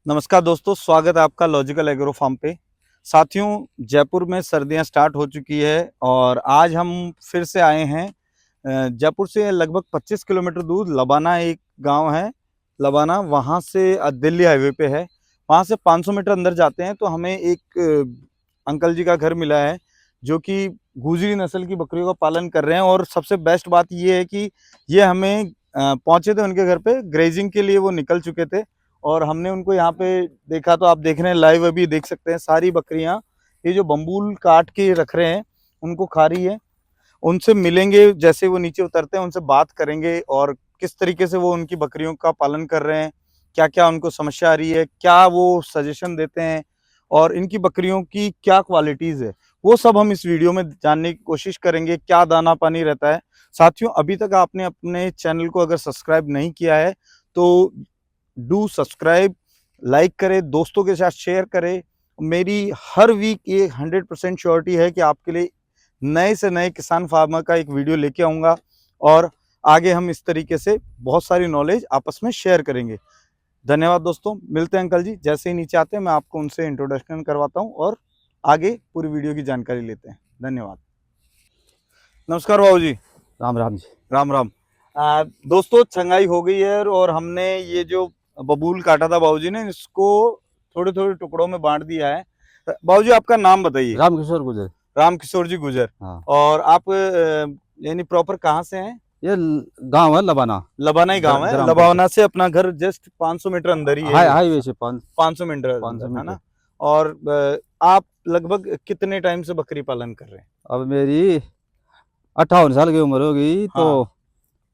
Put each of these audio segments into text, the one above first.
नमस्कार दोस्तों, स्वागत है आपका लॉजिकल एग्रो फार्म पे। साथियों, जयपुर में सर्दियां स्टार्ट हो चुकी है और आज हम फिर से आए हैं। जयपुर से लगभग 25 किलोमीटर दूर लबाना एक गांव है। लबाना वहां से दिल्ली हाईवे पे है। वहां से 500 मीटर अंदर जाते हैं तो हमें एक अंकल जी का घर मिला है जो कि गुजरी नस्ल की बकरियों का पालन कर रहे हैं। और सबसे बेस्ट बात ये है कि ये हमें पहुंचे थे उनके घर पे ग्रेजिंग के लिए, वो निकल चुके थे और हमने उनको यहाँ पे देखा। तो आप देख रहे हैं लाइव, अभी देख सकते हैं सारी बकरियां ये जो बम्बूल काट के रख रहे हैं उनको खा रही है। उनसे मिलेंगे, जैसे वो नीचे उतरते हैं उनसे बात करेंगे और किस तरीके से वो उनकी बकरियों का पालन कर रहे हैं, क्या क्या उनको समस्या आ रही है, क्या वो सजेशन देते हैं और इनकी बकरियों की क्या क्वालिटीज है, वो सब हम इस वीडियो में जानने की कोशिश करेंगे। क्या दाना पानी रहता है। साथियों, अभी तक आपने अपने चैनल को अगर सब्सक्राइब नहीं किया है तो डू सब्सक्राइब, लाइक करें, दोस्तों के साथ शेयर करें। मेरी हर वीक ये 100% श्योरिटी है कि आपके लिए नए से नए किसान फार्मर का एक वीडियो लेके आऊँगा और आगे हम इस तरीके से बहुत सारी नॉलेज आपस में शेयर करेंगे। धन्यवाद दोस्तों, मिलते हैं अंकल जी। जैसे ही नीचे आते हैं मैं आपको उनसे इंट्रोडक्शन करवाता हूँ और आगे पूरी वीडियो की जानकारी लेते हैं। धन्यवाद। नमस्कार बाबू जी। राम राम जी। राम राम। दोस्तों, छंगाई हो गई है और हमने ये जो बबूल काटा था बाबूजी ने, इसको थोड़े थोड़े टुकड़ों में बांट दिया है। बाबूजी, आपका नाम बताइए। राम किशोर गुजर। राम किशोर जी गुजर। हाँ, और आप यानी प्रॉपर कहाँ से हैं? ये गांव है लबाना। लबाना ही गांव है। ग्राम लबाना से अपना घर जस्ट 500 मीटर अंदर ही है। हाईवे से 500 मीटर 500 अंदर है मीटर। ना। और आप लगभग कितने टाइम से बकरी पालन कर रहे हैं? अब मेरी 58 साल की उम्र हो गई तो हाँ,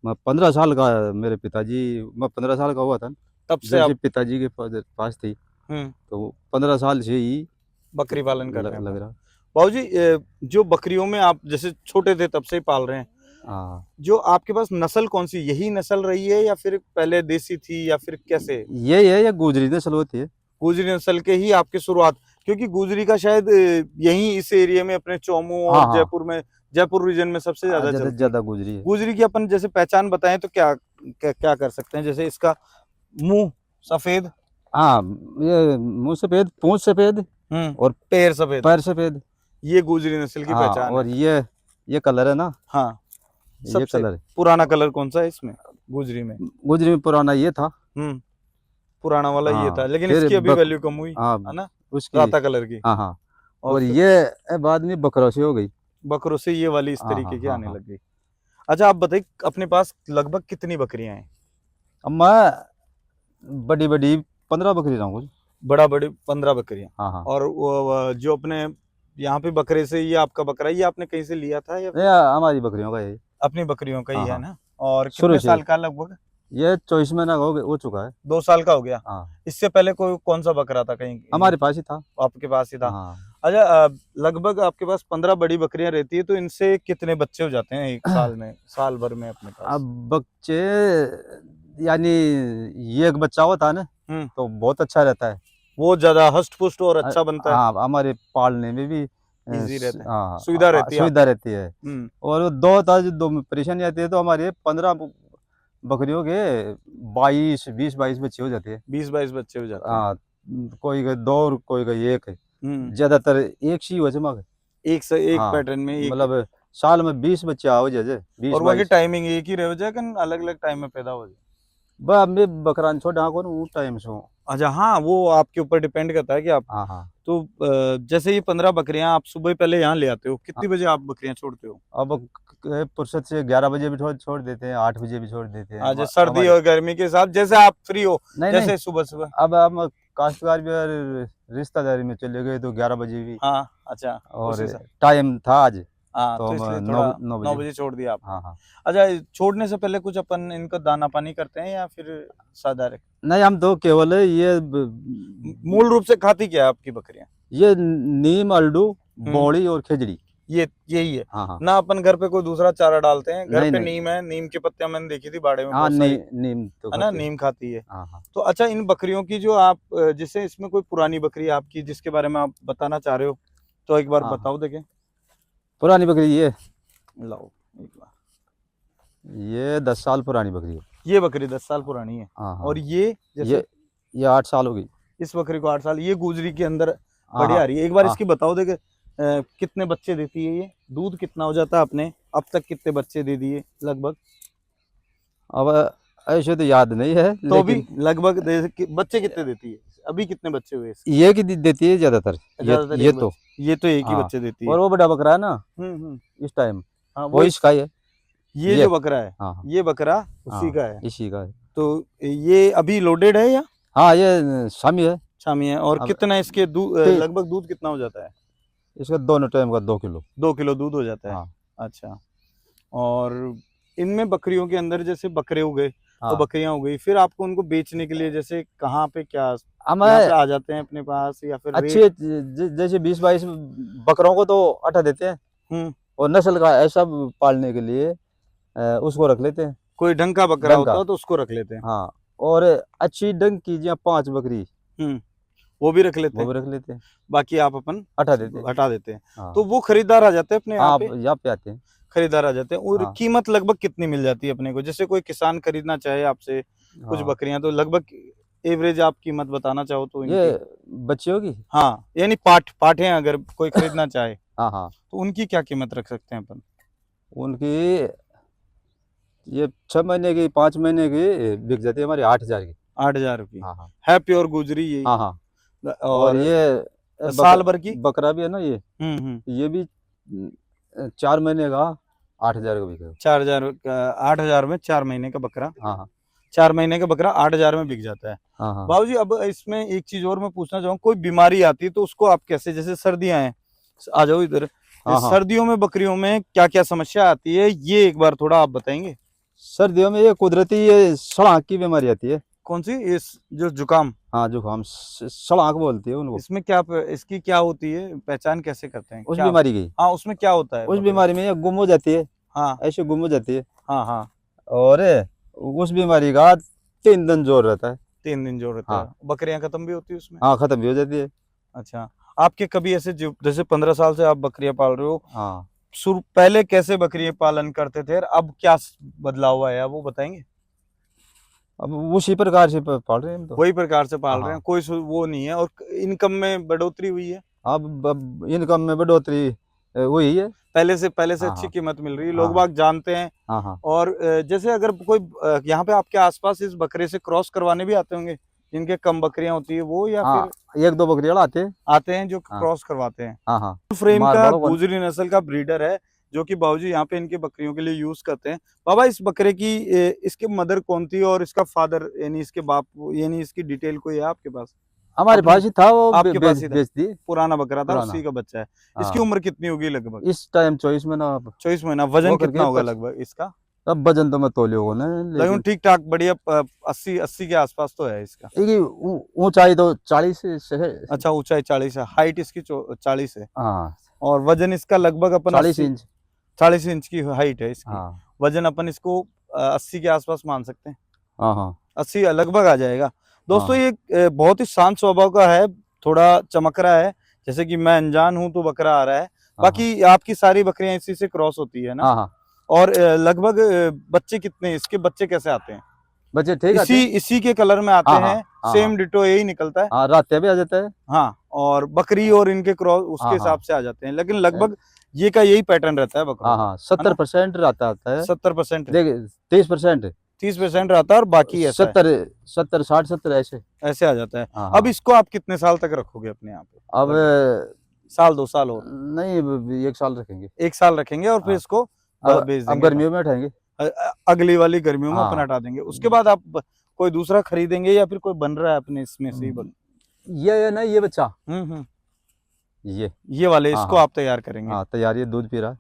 मैं 15 साल का, मेरे पिताजी, मैं 15 साल का हुआ था तब से जब से आप पिताजी के पास थी, हम्म तो 15 साल से ही बकरी पालन कर रहे हैं लग अपना। रहा। बाबूजी, जो बकरियों में आप जैसे छोटे थे तब से ही पाल रहे हैं, हाँ, जो आपके पास नस्ल कौन सी, यही नस्ल रही है या फिर पहले देसी थी या फिर कैसे? ये गुजरी नस्ल होती है। गुजरी नस्ल के ही आपकी शुरुआत? क्योंकि गुजरी का शायद यहीं इस एरिया में अपने चौमू हाँ और हाँ, जयपुर में, जयपुर रीजन में सबसे ज्यादा ज्यादा चलती है। ज्यादा गुजरी है। गुजरी की अपन जैसे पहचान बताएं तो क्या क्या, क्या कर सकते हैं? जैसे इसका मुंह सफेद, हाँ, ये मुंह सफेद, पूंछ सफेद और पैर सफेद, पैर सफेद। ये गुजरी नस्ल की हाँ, पहचान है। और ये कलर है ना, हाँ, ये सबसे कलर। पुराना कलर कौन सा है इसमें गुजरी में? गुजरी में पुराना ये था। हम्म पुराना वाला ये था, हाँ, लेकिन फिर इसकी अभी वैल्यू कम हुई हाँ, है ना, उसकी। राता कलर की। हाँ हाँ, और और फिर ये बाद में बकरों से हो गई। बकरों से ये वाली इस हाँ हाँ तरीके की हाँ आने हाँ। लग गई। अच्छा, आप बताइए अपने पास लगभग कितनी बकरियां हैं? अब मैं बड़ी बड़ी 15 बकरी रहा हूँ। बड़ा बड़ी 15 बकरियां। हाँ हाँ, और वो जो अपने यहाँ पे बकरे से, ये आपका बकरा, ये आपने कहीं से लिया था या ये फिर हमारी बकरियों का है। अपनी बकरियों का ही हाँ है हाँ, ना? और शुरू कितने से साल का लगभग? ये 24 महीना हो चुका है। 2 साल का हो गया। हाँ, इससे पहले कोई कौन सा बकरा था कहीं हमारे पास ही था। आपके पास ही था? हाँ, अच्छा, लगभग आपके पास 15 बड़ी बकरियां रहती है तो इनसे कितने बच्चे हो जाते हैं एक साल में, साल भर में अपने पास? अब बच्चे यानी ये एक बच्चा होता है ना, हम्म तो बहुत अच्छा रहता है। वो ज्यादा हष्ट पुष्ट और अच्छा बनता है, हाँ, हमारे पालने में भी इजी रहता है, हाँ, सुविधा रहती है सुविधा आपको। रहती है। हम्म और वो दो था, जो दो में परेशानी आती है, तो हमारे 15 बकरियों के 20 22 बच्चे हो जाते हैं। 20-22 बच्चे हो जाते हैं। हाँ, कोई का दो और कोई का एक है। हम्म ज्यादातर एक सी हो जमा। एक से एक हाँ, पैटर्न में एक। मतलब साल में 20 बच्चे आओ जैसे, बीस और वहाँ की बाईस टाइमिंग एक ही रहे जाए, अलग अलग टाइम में पैदा हो जाए? बा मैं बकरान छोड़ा को वो टाइम से हूँ। अच्छा, हाँ, वो आपके ऊपर डिपेंड करता है कि आप हाँ हाँ। तो जैसे ये 15 बकरियां आप सुबह पहले यहाँ ले आते हो, हाँ, कितनी बजे आप बकरियां छोड़ते हो? अब फुर्सत से 11 बजे भी छोड़ देते हैं, 8 बजे भी छोड़ देते हैं। आज सर्दी हमारे और गर्मी के हिसाब जैसे आप फ्री हो, नहीं नहीं, जैसे सुबह सुबह। अब हम काश्तकार भी और रिश्तेदारी में चले गए तो 11 बजे भी। हाँ, अच्छा, उस और हिसाब। टाइम था आज, हाँ, तो तो हम इसलिए नौ थोड़ा नौ 9 बजे। बजे छोड़ दिया आपने। हाँ हाँ। अच्छा, छोड़ने से पहले कुछ अपन इनको दाना पानी करते हैं या फिर सादा रख? नहीं, हम तो केवल ये मूल रूप से खाती क्या है आपकी बकरियां? ये नीम, अल्डू, बोड़ी और खिचड़ी। ये यही है हाँ हाँ। ना? अपन घर पे कोई दूसरा चारा डालते हैं? घर नहीं पे नहीं। नीम है, नीम के पत्तियां मैंने देखी थी बाड़े में हाँ, बहुत सारी, नीम तो है ना, खाते हैं। नीम खाती है। हाँ हाँ। तो अच्छा, इन बकरियों की जो आप जैसे इसमें कोई पुरानी बकरी है आपकी जिसके बारे में आप बताना चाह रहे हो, तो एक बार हाँ हाँ। बताओ देखें। पुरानी बकरी लाओ एक बार। ये 10 साल पुरानी बकरी है। ये बकरी 10 साल पुरानी है। हाँ हाँ। और ये जैसे ये 8 साल हो गई। इस बकरी को 8 साल, ये गुजरी के अंदर बढ़िया हाँ आ रही है। एक बार हाँ। इसकी बताओ देखे कितने बच्चे देती है ये, दूध कितना हो जाता है अपने अब तक, कितने बच्चे दे दिए लगभग? अब ऐसे तो याद नहीं है, तो भी लेकिन लगभग बच्चे कितने देती है, अभी कितने बच्चे हुए इसके? ये की देती है ज्यादातर। ज्यादातर ये एक तो बच्चे, ये तो एक ही हाँ। बच्चे देती है। और वो बड़ा बकरा है ना हम्म। इस टाइम, हाँ वो इसका ही है। ये ये जो बकरा है, हाँ हाँ ये बकरा उसी हाँ, का है। इसी का है। तो ये अभी लोडेड है या हाँ ये शामी है। शामी है? और अब कितना इसके दूध, ते- लगभग दूध कितना हो जाता है? इसका दोनों टाइम का 2 किलो। 2 किलो दूध हो जाता है। हाँ अच्छा। और इनमें बकरियों के अंदर जैसे बकरे हो गए और हाँ। बकरियां हो गई, फिर आपको उनको बेचने के लिए जैसे कहाँ पे क्या, हमें यहाँ पे आ जाते हैं अपने पास या फिर रेट? अच्छे जैसे 20-22 बकरों को तो अटा देते हैं, हम्म। और नस्ल का ऐसा पालने के लिए उसको रख लेते हैं। कोई ढंग का बकरा ढंग का, होता है तो उसको रख लेते हैं। हाँ। और अच्छी ढंग की जो 5 बकरी, हम्म, वो भी रख लेते वो हैं। भी रख लेते हैं, बाकी आप अपन अटा देते हैं। हटा देते हैं। हाँ तो वो खरीदार आ जाते हैं अपने यहाँ हाँ, पे? आप यहाँ पे आते हैं। खरीदार आ जाते हैं। और हाँ कीमत लगभग कितनी मिल जाती है अपने को, जैसे कोई किसान खरीदना चाहे आपसे कुछ हाँ। बकरियां, तो लगभग एवरेज आप कीमत बताना चाहो तो इनकी? ये बच्चियों की, हाँ, यानी पाठें अगर कोई खरीदना चाहे हाँ हाँ, तो उनकी क्या कीमत रख सकते हैं अपन? उनकी ये 6 महीने की 5 महीने की बिक जाती है हमारी 8,000 की। 8,000 की हाँ हाँ है, प्योर गुजरी यही? हाँ हाँ। और और ये साल भर की? बकरा भी है ना ये हम्म। ये भी 4 महीने का 8,000 का बिकेगा। 4,000 8,000 में 4 महीने का बकरा, हाँ हाँ 4 महीने का बकरा 8,000 में बिक जाता है। हाँ हाँ बाबूजी अब इसमें एक चीज और मैं पूछना चाहूँ, कोई बीमारी आती है तो उसको आप कैसे, जैसे सर्दियां हैं, आ जाओ इधर, हाँ हाँ। सर्दियों में बकरियों में क्या क्या समस्या आती है, ये एक बार थोड़ा आप बताएंगे? सर्दियों में ये कुदरती ये सड़ांक की बीमारी आती है। कौन सी, इस जो जुकाम? हाँ जुकाम, सड़ांक बोलती है उनको। इसमें क्या, इसकी क्या होती है, पहचान कैसे करते हैं उस क्या? बीमारी की, हाँ, उसमें क्या होता है उस बकरे? बीमारी में ये गुम हो जाती है, हाँ ऐसे गुम हो जाती है। हाँ हाँ। और उस बीमारी का 3 दिन जोर रहता है। 3 दिन जो रहता हाँ है, बकरियां खत्म भी होती है उसमें? हाँ, खत्म भी हो जाती है। अच्छा। आपके कभी ऐसे जैसे 15 साल से आप बकरियां पाल रहे हो, हाँ, शुरू पहले कैसे बकरियां पालन करते थे और अब क्या बदलाव हुआ है, वो बताएंगे? अब उसी प्रकार से पाल रहे हैं हम तो। वही प्रकार से पाल हाँ रहे हैं, हाँ। कोई वो नहीं है? और इनकम में बढ़ोतरी हुई है? अब इनकम में बढ़ोतरी हुई है। पहले से हाँ अच्छी हाँ कीमत मिल रही है, हाँ लोग बाग जानते हैं। हाँ हाँ और जैसे अगर कोई यहाँ पे आपके आसपास इस बकरे से क्रॉस करवाने भी आते होंगे, जिनके कम बकरियां होती है वो, या हाँ, फिर 1-2 बकरियां आते हैं। आते हैं जो हाँ क्रॉस करवाते हैं? हाँ हाँ। फ्रेम का मारवाड़ों को गुजरी नस्ल का ब्रीडर है, जो कि बाबूजी यहाँ पे इनके बकरियों के लिए यूज करते हैं। बाबा, इस बकरे की इसके मदर कौन थी और इसका फादर, यानी इसके बाप, यानी इसकी डिटेल कोई है आपके पास? हमारे अपनी- पास ही था, वो आपके पास ही था? बेच दी। पुराना बकरा था, पुराना। उसी का बच्चा है। इसकी हाँ, उम्र कितनी होगी लगभग? इस टाइम 24 में ना। 24 महीना। वजन वो कितना करके होगा लगभग इसका? अब वजन तो मैं तोले होगा ना, लगभग लेकिन ठीक ठाक बढ़िया 80 के आसपास तो है इसका। इसकी ऊंचाई तो 40 से है। अच्छा, ऊंचाई 40 है, हाइट इसकी 40 है, हाँ, और वजन इसका लगभग अपन 40 इंच। 40 इंच की हाइट है इसकी। हाँ वजन अपन इसको 80 के आसपास मान सकते हैं। हाँ हाँ 80 लगभग आ जाएगा। दोस्तों हाँ ये बहुत ही शांत स्वभाव का है, थोड़ा चमक रहा है, जैसे कि मैं अनजान हूं तो बकरा आ रहा है। बाकी आपकी सारी बकरियां इसी से क्रॉस होती है ना? हाँ हाँ। और लगभग बच्चे कितने, इसके बच्चे कैसे आते हैं? बच्चे ठीक आते हैं। इसी के कलर में आते हाँ हाँ हैं? हाँ सेम डिटो यही निकलता है? हाँ, रात भी आ जाता है। हाँ, और बकरी और इनके क्रॉस उसके हाँ हिसाब हाँ से आ जाते हैं, लेकिन लगभग ये का यही पैटर्न रहता है बकरों हाँ का? हाँ, 70% रहता है। 70%? देख 30%, 30% रहता है, और बाकी ऐसा है? 70 60 70 ऐसे। ऐसे आ जाता है। हाँ अब हाँ। इसको आप कितने साल तक रखोगे अपने यहाँ पे? अब साल 2 साल और? नहीं, 1 साल रखेंगे। 1 साल रखेंगे और फिर हाँ। इसको अब बेच अब देंगे? गर्मियों में उठाएंगे। अगली वाली गर्मियों में अपन हाँ। हटा देंगे, उसके बाद आप कोई दूसरा खरीदेंगे या फिर कोई बन रहा है अपने इसमें से ही ये ना, ये बच्चा, हम्म। ये वाले हाँ इसको हाँ आप तैयार करेंगे? हाँ, तैयार ये दूध पी रहा है।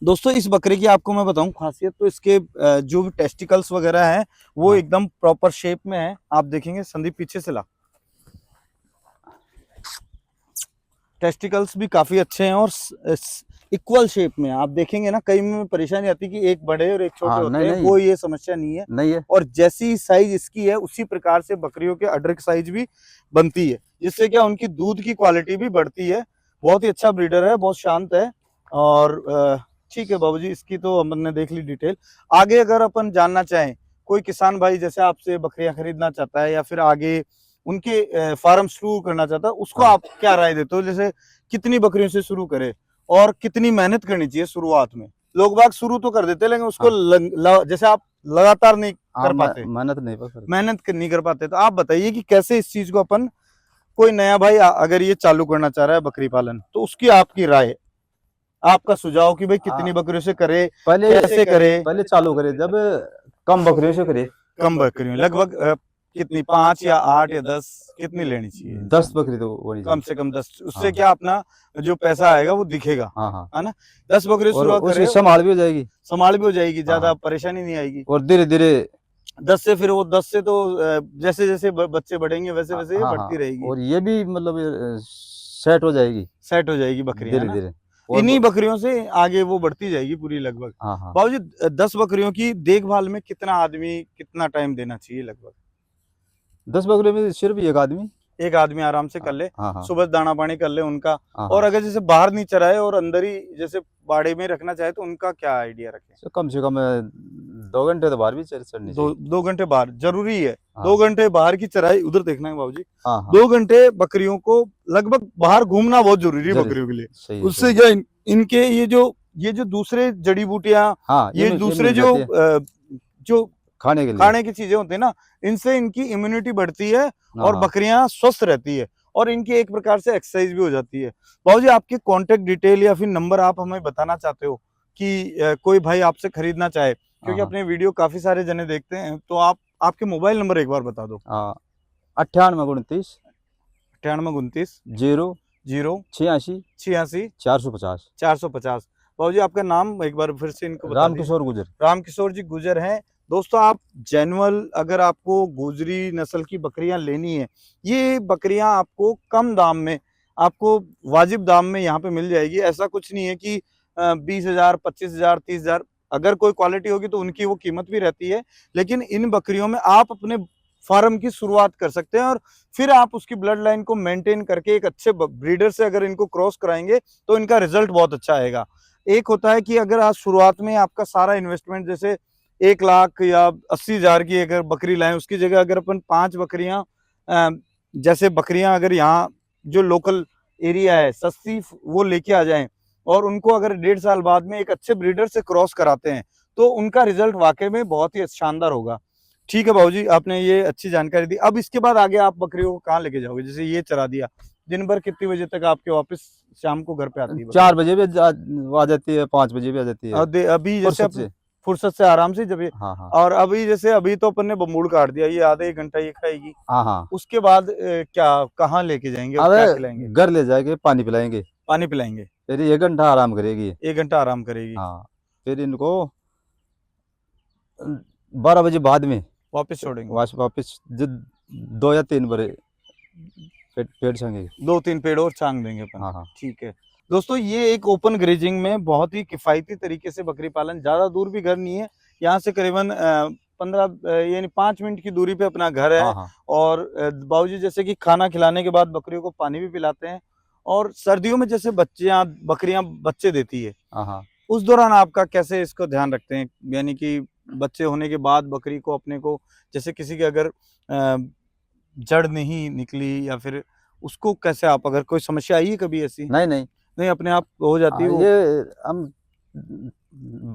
दोस्तों इस बकरे की आपको मैं बताऊं खासियत, तो इसके जो भी टेस्टिकल्स वगैरह हैं वो हाँ। एकदम प्रॉपर शेप में है। आप देखेंगे, संदीप पीछे से ला, टेस्टिकल्स भी काफी अच्छे हैं और इक्वल शेप में आप देखेंगे ना। कई में परेशानी आती है कि एक बड़े और एक छोटे हाँ, होते नहीं, हैं, नहीं। वो ये समस्या नहीं है। नहीं है। और जैसी साइज इसकी है उसी प्रकार से बकरियों के अडर की साइज भी बनती है, जिससे क्या उनकी दूध की क्वालिटी भी बढ़ती है। बहुत ही अच्छा ब्रीडर है, बहुत शांत है। और ठीक है बाबूजी, इसकी तो हमने देख ली डिटेल। आगे अगर अपन जानना चाहें, कोई किसान भाई जैसे आपसे बकरियां खरीदना चाहता है या फिर आगे उनके फार्म शुरू करना चाहता है, उसको हाँ। आप क्या राय देते हो? जैसे कितनी बकरियों से शुरू करे और कितनी मेहनत करनी चाहिए शुरुआत में? लोग बाग शुरू तो कर देते हैं, लेकिन उसको हाँ। जैसे आप लगातार नहीं हाँ, कर पाते, मेहनत नहीं कर सकते। नहीं कर पाते, तो आप बताइए कि कैसे इस चीज को अपन, कोई नया भाई अगर ये चालू करना चाह रहा है बकरी पालन, तो उसकी आपकी राय, आपका सुझाव कि भाई कितनी बकरियों से करे, कैसे करे? पहले चालू करे जब कम बकरियों से करे। कम बकरियों, लगभग कितनी, 5 या 8 या 10, कितनी लेनी चाहिए? 10 बकरी तो होनी कम चाहिए। से कम 10, उससे हाँ। क्या अपना जो पैसा आएगा वो दिखेगा, हाँ, हाँ। है ना? 10 बकरी और शुरुआत उसकी करे, संभाल भी हो जाएगी। संभाल भी हो जाएगी, ज्यादा हाँ। परेशानी नहीं आएगी। और धीरे-धीरे 10 से फिर वो 10 से तो जैसे जैसे बच्चे बढ़ेंगे वैसे वैसे ये हाँ, बढ़ती हाँ। रहेगी, और ये भी मतलब सेट हो जाएगी सेट हो जाएगी बकरियां, है ना? धीरे-धीरे। और इन्हीं बकरियों से आगे वो बढ़ती जाएगी पूरी लगभग। हाँ, हाँ। बाबूजी 10 बकरियों की देखभाल में कितना आदमी, कितना टाइम देना चाहिए लगभग? 10 बकरियों में सिर्फ एक आदमी। एक आदमी आराम से कर ले, हाँ, हाँ। सुबह दाना पानी कर ले उनका। हाँ, और हाँ। अगर जैसे बाहर नहीं चराए और अंदर ही जैसे बाड़े में रखना चाहे, तो उनका क्या आइडिया रखें? तो कम से कम 2 घंटे तो बाहर भी चढ़नी चाहिए। 2 घंटे बाहर जरूरी है। हाँ। 2 घंटे बाहर की चराई, उधर देखना है बाबूजी, हाँ, हाँ। 2 घंटे बकरियों को लगभग बाहर घूमना बहुत जरूरी है जरूरी, बकरियों के लिए। सही है, उससे सही है। क्या इनके ये जो दूसरे जड़ी बूटियां, हाँ, ये मिल दूसरे जाती जो है जो खाने के लिए। खाने की चीजें होती है ना, इनसे इनकी इम्यूनिटी बढ़ती है हाँ, और हाँ। बकरियां स्वस्थ रहती है, और इनकी एक प्रकार से एक्सरसाइज भी हो जाती है। बाबूजी आपके कांटेक्ट डिटेल या फिर नंबर आप हमें बताना चाहते हो कि कोई भाई आपसे खरीदना चाहे, क्योंकि हाँ, अपने वीडियो काफी सारे जने देखते हैं, तो आप आपके मोबाइल नंबर एक बार बता दो। हाँ। 98 29 98 29 0 0 86 86 450 450। बाबूजी आपका नाम एक बार फिर से इनको बता दीजिए। रामकिशोर गुजर। रामकिशोर जी गुजर हैं। दोस्तों, आप जेनुअल, अगर आपको गुजरी नस्ल की बकरियां लेनी है, ये बकरियां आपको कम दाम में, आपको वाजिब दाम में यहाँ पे मिल जाएगी। ऐसा कुछ नहीं है कि 20,000, 25,000, 30,000, अगर कोई क्वालिटी होगी तो उनकी वो कीमत भी रहती है, लेकिन इन बकरियों में आप अपने फार्म की शुरुआत कर सकते हैं, और फिर आप उसकी ब्लड लाइन को मेंटेन करके एक अच्छे ब्रीडर से अगर इनको क्रॉस कराएंगे तो इनका रिजल्ट बहुत अच्छा आएगा। एक होता है कि अगर आज शुरुआत में आपका सारा इन्वेस्टमेंट, जैसे 1 लाख या 80,000 की अगर बकरी लाएं, उसकी जगह अगर अपन 5 बकरियां, जैसे बकरियां अगर यहाँ जो लोकल एरिया है सस्ती, वो लेके आ जाएं, और उनको अगर 1.5 साल बाद में एक अच्छे ब्रीडर से क्रॉस कराते हैं, तो उनका रिजल्ट वाकई में बहुत ही शानदार होगा। ठीक है बाबूजी, आपने ये अच्छी जानकारी दी। अब इसके बाद आगे आप बकरियों को कहाँ लेके जाओगे? जैसे ये चरा दिया, दिन भर कितनी बजे तक आपके वापस शाम को घर पे आती है? 4 बजे भी आ जाती है, 5 बजे भी आ जाती है। और अभी जैसे फुर्सत से। फुर्सत से आराम से जब ये, हाँ, हाँ। और अभी जैसे अभी तो अपन ने बमूड़ काट दिया, ये आधे 1 घंटा ये खाएगी, हाँ, हाँ। उसके बाद क्या, कहाँ लेके जाएंगे और क्या खिलाएंगे? अबे घर ले जाके पानी पिलाएंगे, पानी पिलाएंगे, फिर 1 घंटा आराम करेगी। 1 घंटा आराम करेगी, हाँ, फिर इनको 12 बजे बाद में वापस छोड़ेंगे। वापस 2 या 3 बड़े पेड़ छांगे। 2-3 पेड़ और छांग देंगे अपन। हाँ, हाँ। ठीक है दोस्तों, ये एक ओपन ग्रेजिंग में बहुत ही किफायती तरीके से बकरी पालन, ज्यादा दूर भी घर नहीं है, यहाँ से करीबन 15 यानी 5 मिनट की दूरी पे अपना घर है। हाँ, हाँ। और बाबूजी जैसे कि खाना खिलाने के बाद बकरियों को पानी भी पिलाते हैं, और सर्दियों में जैसे बकरियां बच्चे देती है, हाँ, हाँ। उस दौरान आपका कैसे इसको ध्यान रखते हैं? यानी कि बच्चे होने के बाद बकरी को अपने को, जैसे किसी के अगर जड़ नहीं निकली, या फिर उसको कैसे, आप अगर कोई समस्या आई है कभी ऐसी? नहीं नहीं, अपने आप हो जाती है वो? ये हम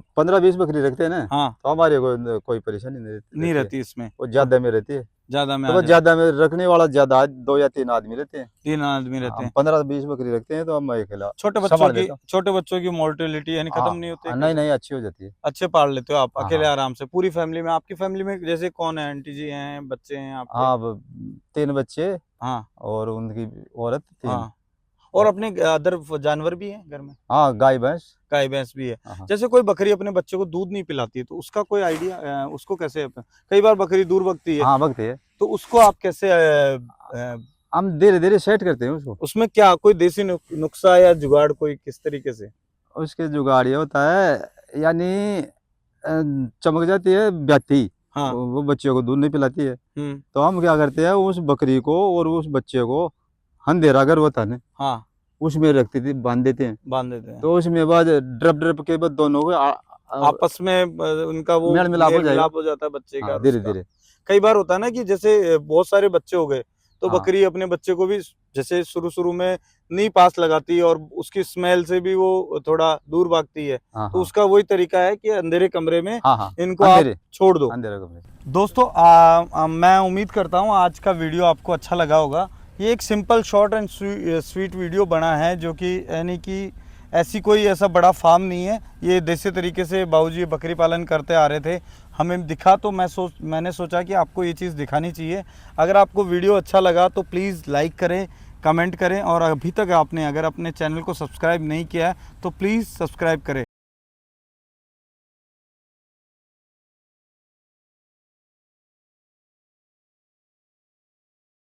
15-20 बकरी रखते हैं ना, हाँ, तो हमारे को कोई परेशानी नहीं रहती इसमें, वो ज्यादा में रहती है। ज्यादा में तो बस ज्यादा में रखने वाला ज्यादा 2 या 3 आदमी रहते हैं। 3 आदमी रहते हैं। 15-20 बकरी रखते हैं तो हम अकेला छोटे बच्चों की मोर्टेलिटी यानी खत्म नहीं होती है? नहीं, अच्छी हो जाती है। अच्छे पाल लेते हो आप हाँ, अकेले हाँ। आराम से? पूरी फैमिली में, आपकी फैमिली में जैसे कौन है? आंटी जी हैं, बच्चे हैं आपके? हाँ, 3 बच्चे हाँ, और उनकी औरत 3। हाँ। और अपने अदर जानवर भी हैं घर में? हाँ, गाय भैंस। गाय भैंस भी है। हाँ। जैसे कोई बकरी अपने बच्चे को दूध नहीं पिलाती है, तो उसका कोई आइडिया, उसको कैसे, कई बार बकरी दूर भगती है, हाँ, भगती है, तो उसको आप कैसे हम धीरे-धीरे सेट करते हैं उसको। उसमें क्या कोई देसी नुस्खा या जुगाड़, कोई किस तरीके से? उसके जुगाड़ ये होता है, यानी चमक जाती है ब्याती, हाँ। वो बच्चों को दूध नहीं पिलाती है, हम्म। तो हम क्या करते हैं, उस बकरी को और उस बच्चे को अंधेरा अगर होता है हाँ, उसमें रखते थे, बांध देते हैं, बांध देते हैं, तो उसमें बाद ड्रप के बाद दोनों को आपस में उनका वो मेल मिलाप हो जाएगा। हो जाता है बच्चे का। हाँ, और धीरे उसका धीरे। कई बार होता है ना कि जैसे बहुत सारे बच्चे हो गए, तो हाँ। बकरी अपने बच्चे को भी जैसे शुरू में नहीं पास लगाती और उसकी स्मेल से भी वो थोड़ा दूर भागती है, हाँ, तो हाँ। उसका वही तरीका है कि अंधेरे कमरे में हाँ, हाँ। इनको आप अंधेरे छोड़ दो। अंधेरे कमरे से। दोस्तों मैं उम्मीद करता हूँ आज का वीडियो आपको अच्छा लगा होगा। ये एक simple short and sweet video बना है, जो कि यानी कि ऐसी कोई ऐसा बड़ा फार्म नहीं है। ये देसी तरीके से बाबूजी बकरी पालन करते आ रहे थे, हमें दिखा तो मैंने सोचा कि आपको ये चीज़ दिखानी चाहिए। अगर आपको वीडियो अच्छा लगा तो प्लीज़ लाइक करें, कमेंट करें, और अभी तक आपने अगर अपने चैनल को सब्सक्राइब नहीं किया है तो प्लीज़ सब्सक्राइब करें।